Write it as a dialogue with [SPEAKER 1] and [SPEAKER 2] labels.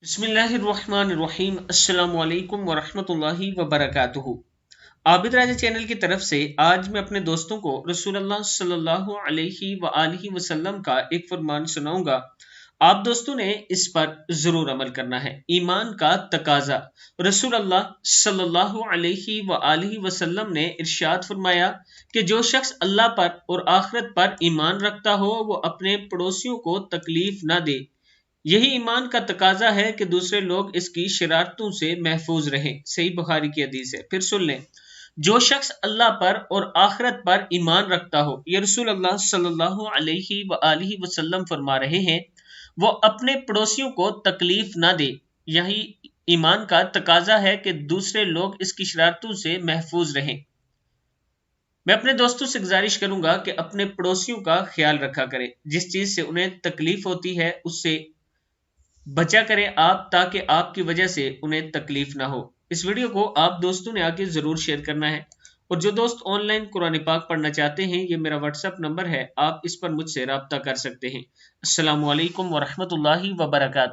[SPEAKER 1] बिस्मिल्लाहिर्रहमानिर्रहीम। अस्सलामु अलैकुम वरहमतुल्लाहि वबरकातुहू। आबिद राजा चैनल की तरफ से आज मैं अपने दोस्तों को रसूलुल्लाह सल्लल्लाहु अलैहि वआलिहि वसल्लम का एक फरमान सुनाऊंगा। आप दोस्तों ने इस पर जरूर अमल करना है। ईमान का तकाजा। रसूलुल्लाह सल्लल्लाहु अलैहि वआलिहि वसल्लम ने इरशाद फरमाया कि जो शख्स अल्लाह पर और आखिरत पर ईमान रखता हो वो अपने पड़ोसियों को तकलीफ ना दे। यही ईमान का तकाजा है कि दूसरे लोग इसकी शरारतों से महफूज रहें। सही बुखारी की हदीस है। फिर सुन लें, जो शख्स अल्लाह पर और आखिरत पर ईमान रखता हो, ये रसूल अल्लाह सल्लल्लाहु अलैहि वआलिहि वसल्लम फरमा रहे हैं, वो अपने पड़ोसियों को तकलीफ ना दे। यही ईमान का तकाजा है कि दूसरे लोग इसकी शरारतों से महफूज रहें। मैं अपने दोस्तों से गुजारिश करूंगा कि अपने पड़ोसियों का ख्याल रखा करें। जिस चीज से उन्हें तकलीफ होती है उससे बचा करें आप, ताकि आपकी वजह से उन्हें तकलीफ ना हो। इस वीडियो को आप दोस्तों ने आगे जरूर शेयर करना है। और जो दोस्त ऑनलाइन कुरान पाक पढ़ना चाहते हैं, ये मेरा व्हाट्सएप नंबर है, आप इस पर मुझसे राब्ता कर सकते हैं। अस्सलामु अलैकुम वरहमतुल्लाहि वबरकातुहू।